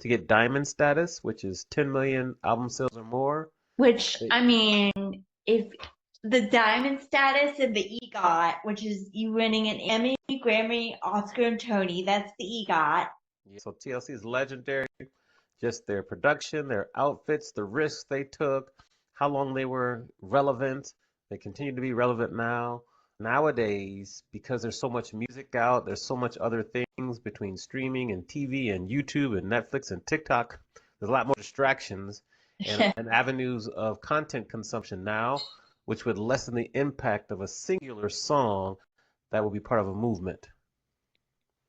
to get diamond status, which is 10 million album sales or more. Which, They, I mean, if the diamond status and the EGOT, which is you winning an Emmy, Grammy, Oscar, and Tony, that's the EGOT. yeah, so TLC is legendary. Just their production, their outfits, the risks they took, how long they were relevant. They continue to be relevant now. Nowadays, because there's so much music out, there's so much other things between streaming and TV and YouTube and Netflix and TikTok. There's a lot more distractions and avenues of content consumption now, which would lessen the impact of a singular song that will be part of a movement.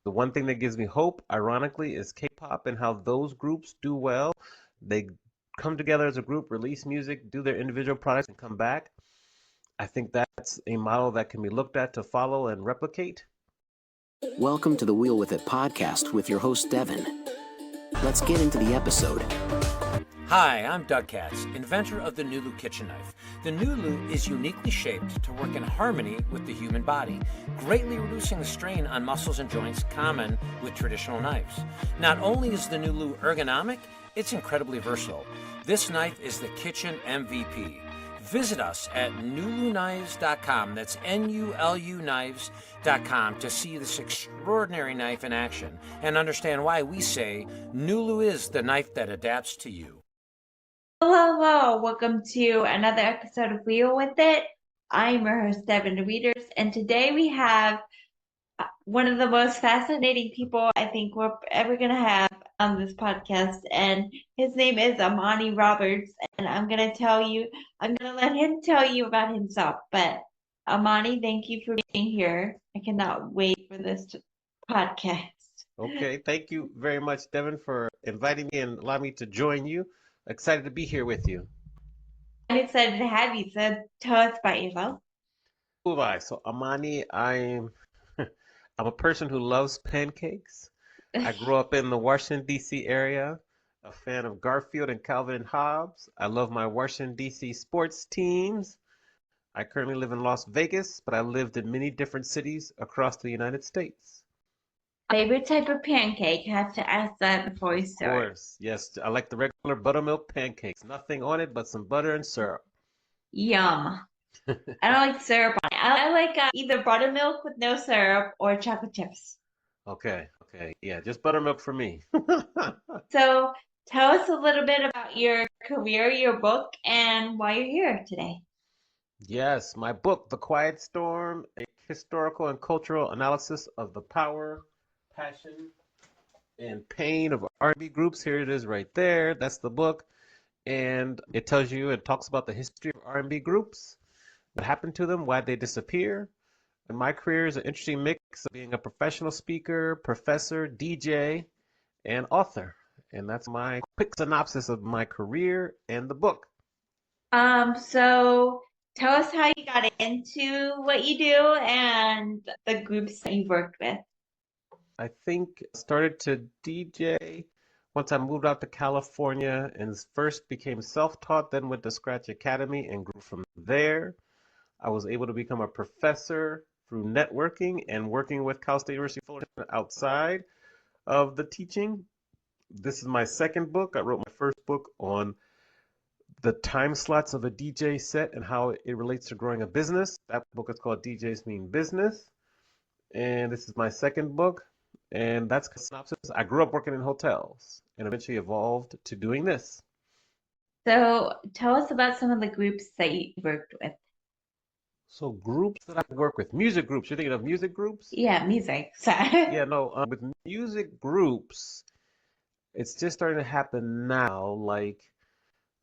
The one thing that gives me hope, ironically, is K-pop and how those groups do well. They come together as a group, release music, do their individual products, and come back. I think that's a model that can be looked at to follow and replicate. Welcome to the Wheel With It podcast with your host, Devin. Let's get into the episode. Hi, I'm Doug Katz, inventor of the Nulu kitchen knife. The Nulu is uniquely shaped to work in harmony with the human body, greatly reducing the strain on muscles and joints common with traditional knives. Not only is the Nulu ergonomic, it's incredibly versatile. This knife is the kitchen MVP. Visit us at nuluknives.com, that's N-U-L-U knives.com, to see this extraordinary knife in action and understand why we say Nulu is the knife that adapts to you. Hello, welcome to another episode of Wheel With It. I'm your host, Devin Readers, and today we have one of the most fascinating people I think we're ever going to have on this podcast, and his name is Amani Roberts, and I'm going to let him tell you about himself. But Amani, thank you for being here. I cannot wait for this podcast. Okay, thank you very much, Devin, for inviting me and allowing me to join you. Excited to be here with you. I'm excited to have you, so tell us about yourself. Who am I? So Amani, I'm a person who loves pancakes. I grew up in the Washington, D.C. area, a fan of Garfield and Calvin and Hobbes. I love my Washington, D.C. sports teams. I currently live in Las Vegas, but I lived in many different cities across the United States. Favorite type of pancake? I have to ask that before we Of start. course, yes, I like the regular buttermilk pancakes. Nothing on it but some butter and syrup. Yum. I don't like syrup on it. I like either buttermilk with no syrup or chocolate chips. Okay, yeah, just buttermilk for me. So tell us a little bit about your career, your book, and why you're here today. Yes, my book, The Quiet Storm, a historical and cultural analysis of the power, passion, and pain of R&B groups. Here it is right there. That's the book. And it tells you, it talks about the history of R&B groups, what happened to them, why they disappear. And my career is an interesting mix of being a professional speaker, professor, DJ, and author. And that's my quick synopsis of my career and the book. So tell us how you got into what you do and the groups that you worked with. I think I started to DJ once I moved out to California and first became self-taught, then went to Scratch Academy and grew from there. I was able to become a professor through networking and working with Cal State University Fullerton outside of the teaching. This is my second book. I wrote my first book on the time slots of a DJ set and how it relates to growing a business. That book is called DJs Mean Business. And this is my second book. And that's a synopsis. I grew up working in hotels and eventually evolved to doing this. So tell us about some of the groups that you worked with. So groups that I work with, music groups. You're thinking of music groups? Yeah, music. Sorry. Yeah, no, with music groups, it's just starting to happen now. Like,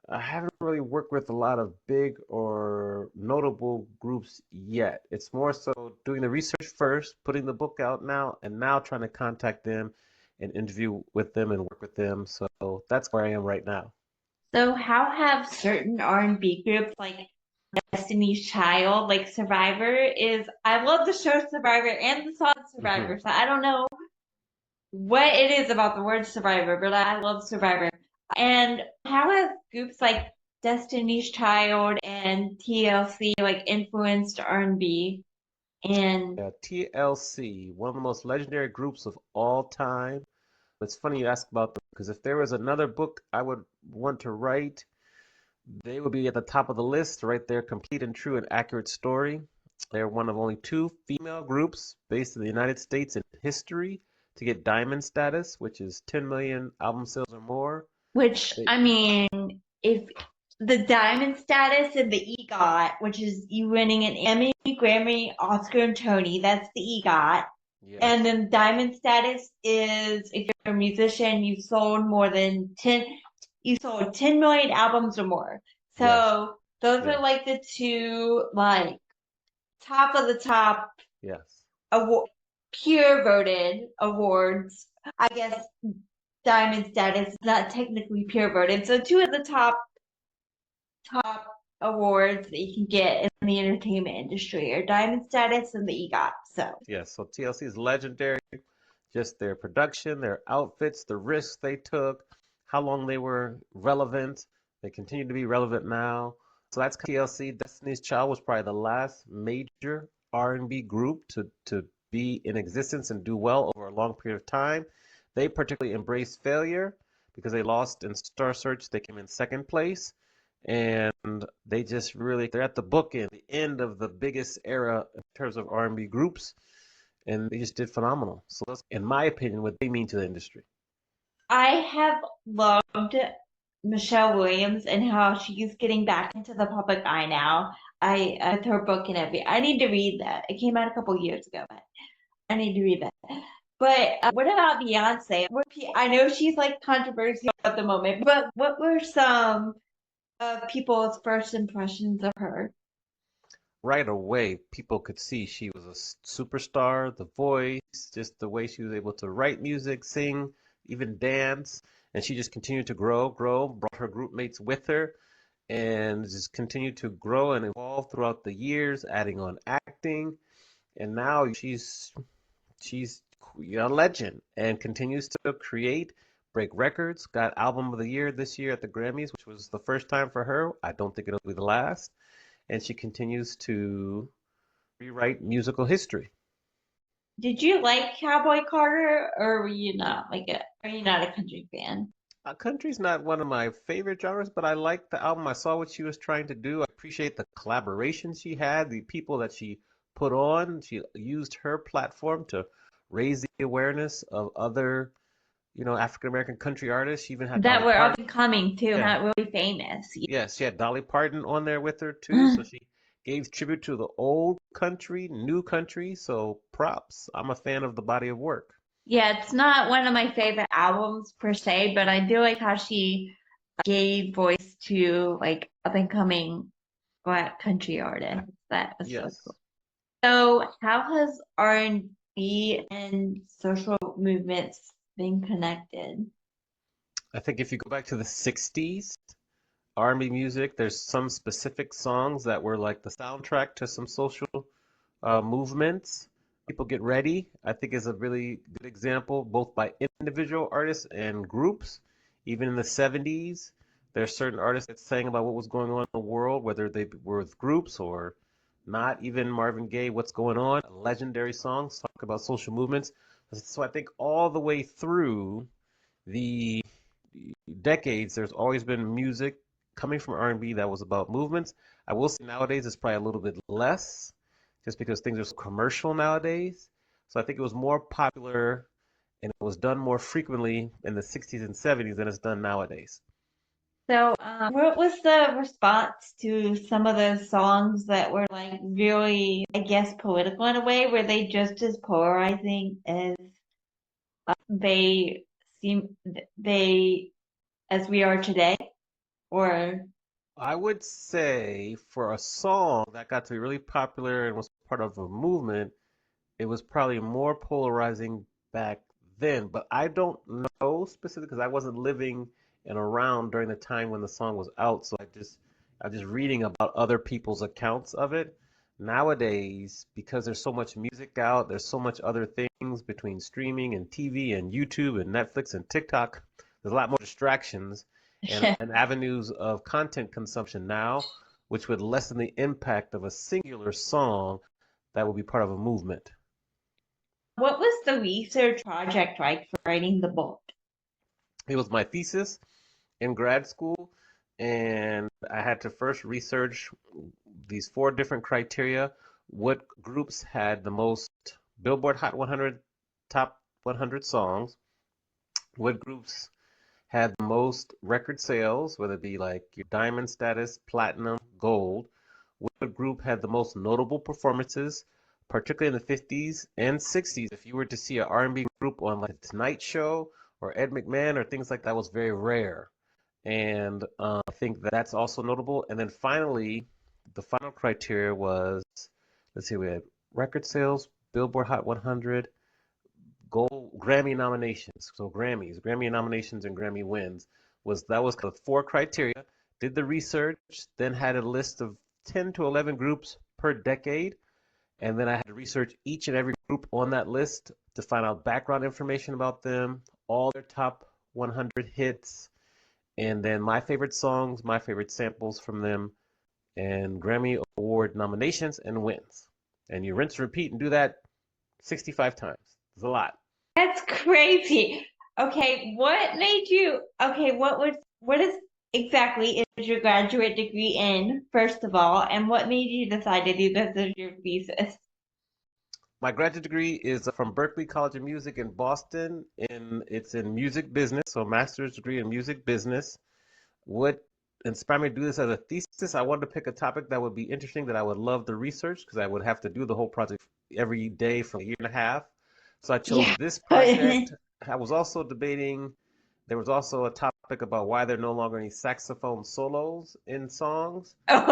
I haven't really worked with a lot of big or notable groups yet. It's more so doing the research first, putting the book out now, and now trying to contact them and interview with them and work with them. So that's where I am right now. So how have certain R&B groups like Destiny's Child, like Survivor is, I love the show Survivor and the song Survivor. So I don't know what it is about the word Survivor, but I love Survivor. And how have groups like Destiny's Child and TLC like influenced R&B? And TLC, one of the most legendary groups of all time. It's funny you ask about them because if there was another book I would want to write, they would be at the top of the list right there, Complete and True and Accurate Story. They're one of only two female groups based in the United States in history to get diamond status, which is 10 million album sales or more. Which, They, I mean, if the diamond status and the EGOT, which is you winning an Emmy, Grammy, Oscar, and Tony, that's the EGOT. yes, And then diamond status is if you're a musician, you sold 10 million albums or more. yes, So those yes, are like the two like top of the top yes, award, peer voted awards. I guess diamond status is not technically peer voted. So two of the top awards that you can get in the entertainment industry are diamond status and the EGOT. So yes. So TLC is legendary. Just their production, their outfits, the risks they took, how long they were relevant. They continue to be relevant now. So that's TLC. Destiny's Child was probably the last major R&B group to be in existence and do well over a long period of time. They particularly embraced failure because they lost in Star Search. They came in second place. And they just really, they're at the bookend, the end of the biggest era in terms of R&B groups. And they just did phenomenal. So that's, in my opinion, what they mean to the industry. I have loved Michelle Williams and how she's getting back into the public eye now. With her book and everything. I need to read that. It came out a couple years ago, but I need to read that. But what about Beyonce? I know she's like controversial at the moment, but what were some of people's first impressions of her? Right away, people could see she was a superstar, the voice, just the way she was able to write music, sing, even dance. And she just continued to grow, brought her group mates with her, and just continued to grow and evolve throughout the years, adding on acting. And now she's a legend and continues to create, break records. Got Album of the Year this year at the Grammys, which was the first time for her. I don't think it'll be the last. And she continues to rewrite musical history. Did you like Cowboy Carter, or were you not like it? Are you not a country fan? Country's not one of my favorite genres, but I like the album. I saw what she was trying to do. I appreciate the collaboration she had, the people that she put on. She used her platform to raise the awareness of other, African American country artists. She even had That Dolly were up Parton. and coming too, Yeah, not really famous. yes, she had Dolly Parton on there with her too. So she gave tribute to the old country, new country. So props. I'm a fan of the body of work. Yeah, it's not one of my favorite albums per se, but I do like how she gave voice to like up and coming black country artists. That was really Yes. cool. So how has R&B and social movements been connected? I think if you go back to the 60s, R&B music, there's some specific songs that were like the soundtrack to some social movements. People Get Ready, I think, is a really good example, both by individual artists and groups. Even in the 70s, there's certain artists that sang about what was going on in the world, whether they were with groups or not. Even Marvin Gaye, What's Going On, legendary songs talk about social movements. So I think all the way through the decades, there's always been music coming from R&B that was about movements. I will say nowadays it's probably a little bit less, just because things are so commercial nowadays. So I think it was more popular and it was done more frequently in the 60s and 70s than it's done nowadays. So, what was the response to some of those songs that were like really, I guess, political in a way? Were they just as polarizing as they seem they as we are today? Or I would say for a song that got to be really popular and was part of a movement, it was probably more polarizing back then. But I don't know specifically because I wasn't living and around during the time when the song was out. So I'm just reading about other people's accounts of it. Nowadays, because there's so much music out, there's so much other things between streaming and TV and YouTube and Netflix and TikTok. There's a lot more distractions and avenues of content consumption now, which would lessen the impact of a singular song that would be part of a movement. what was the research project like for writing the book? It was my thesis in grad school, and I had to first research these four different criteria. What groups had the most Billboard Hot 100 top 100 songs? What groups had the most record sales, whether it be like your diamond status, platinum, gold? What group had the most notable performances, particularly in the 50s and 60s? If you were to see an R&B group on like The Tonight Show or Ed McMahon or things like that, was very rare. And I think that's also notable. And then finally, the final criteria was, let's see, we had record sales, Billboard Hot 100, gold, Grammy nominations. So Grammys, Grammy nominations and Grammy wins that was the four criteria. Did the research, then had a list of 10 to 11 groups per decade. And then I had to research each and every group on that list to find out background information about them, all their top 100 hits, and then my favorite songs, my favorite samples from them, and Grammy Award nominations and wins. And you rinse and repeat and do that 65 times. It's a lot. That's crazy. Okay, what is exactly is your graduate degree in, first of all, and what made you decide to do this as your thesis? My graduate degree is from Berklee College of Music in Boston, and it's in music business, so a master's degree in music business. What inspired me to do this as a thesis? I wanted to pick a topic that would be interesting, that I would love to research, because I would have to do the whole project every day for a year and a half. So I chose this project. I was also debating, there was also a topic about why there are no longer any saxophone solos in songs. Oh.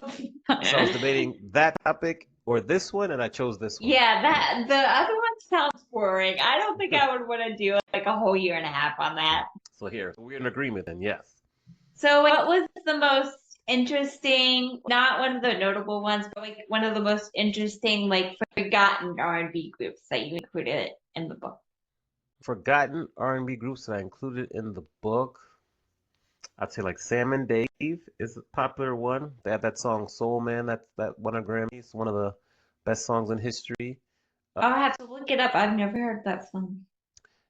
So I was debating that topic or this one, and I chose this one. Yeah, the other one sounds boring. I don't think I would want to do like a whole year and a half on that. So we're in agreement then, yes. So what was the most interesting, not one of the notable ones, but like one of the most interesting, like forgotten R&B groups that you included in the book? Forgotten R&B groups that I included in the book, I'd say like Sam and Dave is a popular one. They had that song Soul Man, that won a Grammy. It's one of the best songs in history. I'll have to look it up. I've never heard that song.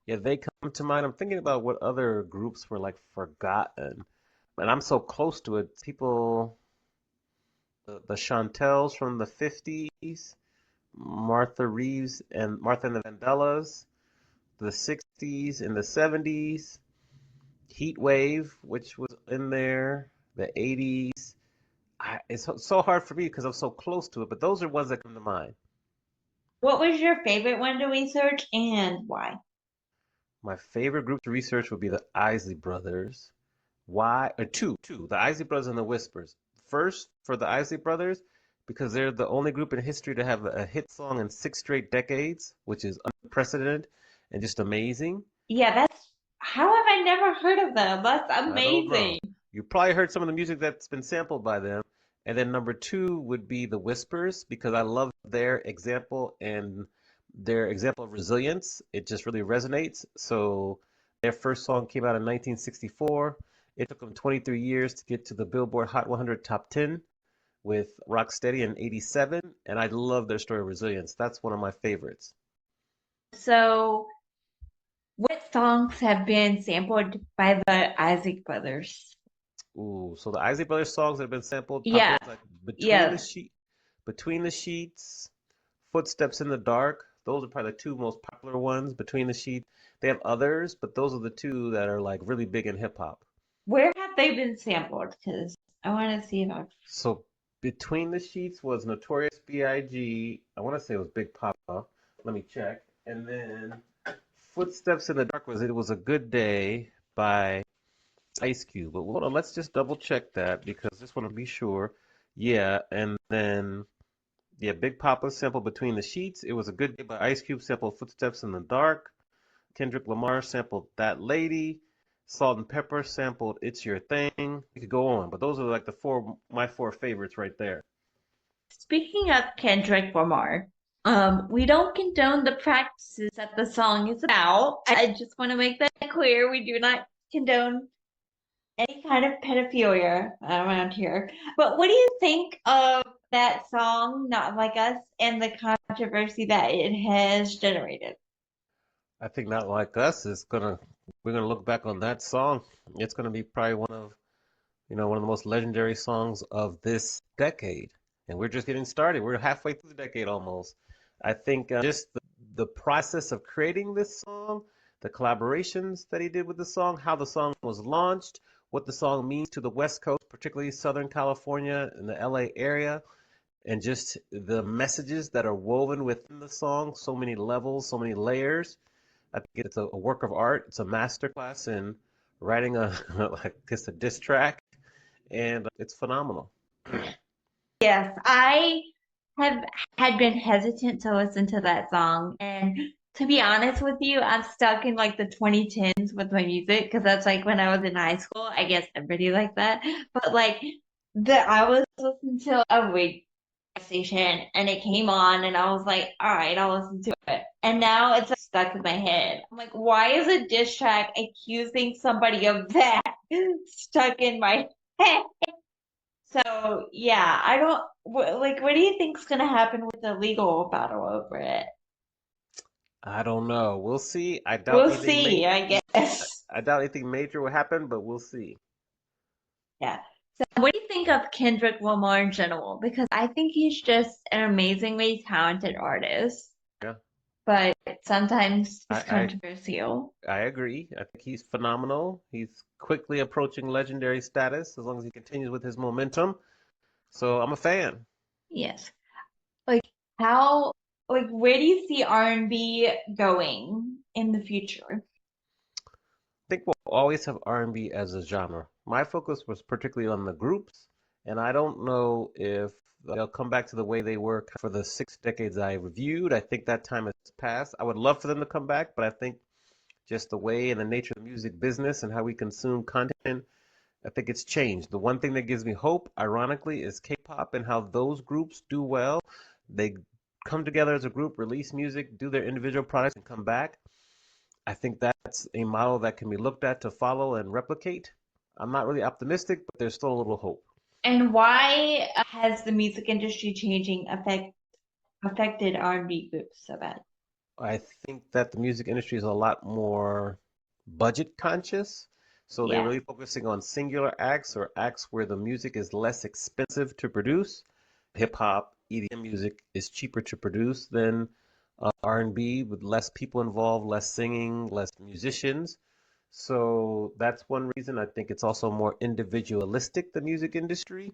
Yeah, they come to mind. I'm thinking about what other groups were like forgotten. And I'm so close to it. People, the Chantels from the 50s, Martha Reeves and Martha and the Vandellas, the 60s and the 70s, Heat Wave, which was in there, the 80s. It's so hard for me because I'm so close to it, but those are ones that come to mind. What was your favorite one to research and why? My favorite group to research would be the Isley Brothers. Why? Two, the Isley Brothers and the Whispers. First, for the Isley Brothers, because they're the only group in history to have a hit song in 6 straight decades, which is unprecedented and just amazing. Yeah, how have I never heard of them? That's I don't know. amazing. You probably heard some of the music that's been sampled by them. And then number 2 would be the Whispers, because I love their example and their example of resilience. It just really resonates. So their first song came out in 1964. It took them 23 years to get to the Billboard Hot 100 Top 10 with Rocksteady in 87. And I love their story of resilience. That's one of my favorites. So, what songs have been sampled by the Isley Brothers? Ooh, so the Isley Brothers songs that have been sampled, Yeah. like Yeah. Between the Sheets, Footsteps in the Dark. Those are probably the two most popular ones. Between the Sheets. They have others, but those are the two that are like really big in hip hop. Where have they been sampled? Because I want to see if I've... So Between the Sheets was Notorious B.I.G. I want to say it was Big Papa. Let me check. And then Footsteps in the Dark It Was a Good Day by Ice Cube. But hold on, let's just double check that because I just want to be sure. Yeah, and then Big Papa sampled Between the Sheets. It Was a Good Day by Ice Cube sampled Footsteps in the Dark. Kendrick Lamar sampled That Lady. Salt and Pepper sampled It's Your Thing. We could go on, but those are like my four favorites right there. Speaking of Kendrick Lamar, we don't condone the practices that the song is about. I just want to make that clear. We do not condone any kind of pedophilia around here. But what do you think of that song, Not Like Us, and the controversy that it has generated? I think Not Like Us is gonna we're gonna look back on that song. It's gonna be probably one of the most legendary songs of this decade. And we're just getting started. We're halfway through the decade almost. I think just the process of creating this song, the collaborations that he did with the song, how the song was launched, what the song means to the West Coast, particularly Southern California and the LA area, and just the messages that are woven within the song, so many levels, so many layers. I think it's a work of art. It's a masterclass in writing like a diss track, and it's phenomenal. Yes, I have had been hesitant to listen to that song. And to be honest with you, I'm stuck in like the 2010s with my music because that's like when I was in high school. I guess everybody like that. But like I was listening to a radio station and it came on and I was like, all right, I'll listen to it. And now it's like, stuck in my head. I'm like, why is a diss track accusing somebody of that stuck in my head? So yeah, I don't like. What do you think's gonna happen with the legal battle over it? I don't know. We'll see. We'll see, I guess. I doubt anything major will happen, but we'll see. Yeah. So what do you think of Kendrick Lamar in general? Because I think he's just an amazingly talented artist, Yeah, but sometimes he's I controversial. I agree. I think he's phenomenal. He's quickly approaching legendary status as long as he continues with his momentum. So I'm a fan. Yes. Like how like where do you see R&B going in the future? Think we'll always have R&B as a genre. My focus was particularly on the groups, and I don't know if they'll come back to the way they were for the 6 decades I reviewed. I think that time has passed. I would love for them to come back, but I think just the way and the nature of the music business and how we consume content, I think it's changed. The one thing that gives me hope, ironically, is K-pop and how those groups do well. They come together as a group, release music, do their individual products, and come back. I think that's a model that can be looked at to follow and replicate. I'm not really optimistic, but there's still a little hope. And why has the music industry changing affected R&B groups so bad? I think that the music industry is a lot more budget conscious. So they're Yeah. really focusing on singular acts or acts where the music is less expensive to produce. Hip hop, EDM music is cheaper to produce than R&B with less people involved, less singing, less musicians. So that's one reason. I think it's also more individualistic, the music industry,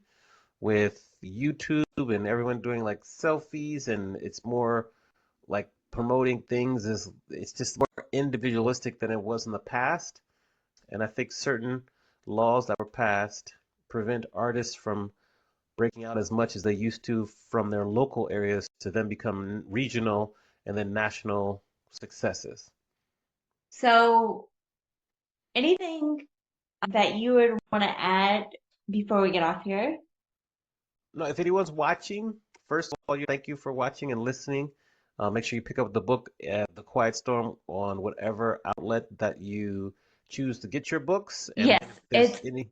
with YouTube and everyone doing like selfies, and it's more like promoting things is it's just more individualistic than it was in the past. And I think certain laws that were passed prevent artists from breaking out as much as they used to from their local areas to then become regional and then national successes. So anything that you would want to add before we get off here? No, if anyone's watching, first of all, thank you for watching and listening. Make sure you pick up the book, The Quiet Storm, on whatever outlet that you choose to get your books. And Yes, if there's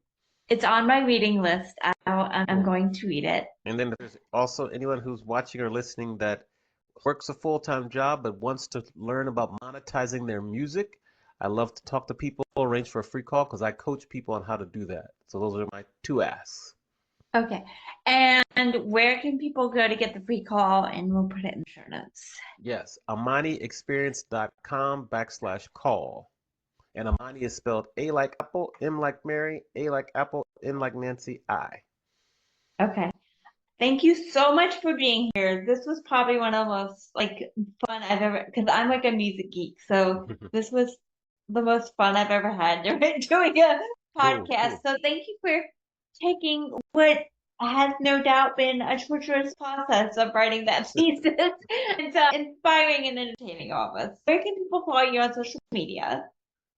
it's on my reading list. I'm cool. going to read it. And then if there's also anyone who's watching or listening that works a full-time job but wants to learn about monetizing their music, I love to talk to people, arrange for a free call because I coach people on how to do that. So those are my two asks. Okay. And where can people go to get the free call? And we'll put it in the show notes. Yes, AmaniExperience.com/call. And Amani is spelled A like Apple, M like Mary, A like Apple, N like Nancy, I. Okay. Thank you so much for being here. This was probably one of the most like fun I've ever, because I'm like a music geek. So this was the most fun I've ever had doing a podcast. Cool. So thank you for taking what has no doubt been a torturous process of writing that thesis and inspiring and entertaining all of us. Where can people follow you on social media?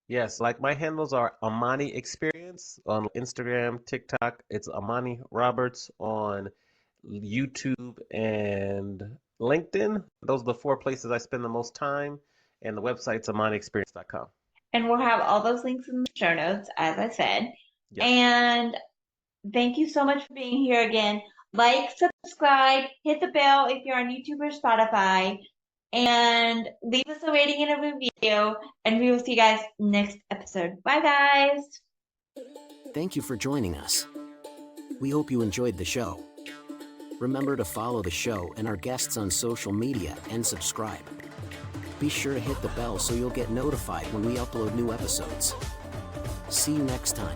Yes, like my handles are Amani Experience on Instagram, TikTok. It's Amani Roberts on YouTube and LinkedIn. Those are the 4 places I spend the most time. And the website's AmaniExperience.com. And we'll have all those links in the show notes, as I said. Yes. And thank you so much for being here again. Like, subscribe, hit the bell if you're on YouTube or Spotify. and leave us a rating and a review. And we will see you guys next episode. Bye, guys. Thank you for joining us. We hope you enjoyed the show. Remember to follow the show and our guests on social media and subscribe. Be sure to hit the bell so you'll get notified when we upload new episodes. See you next time.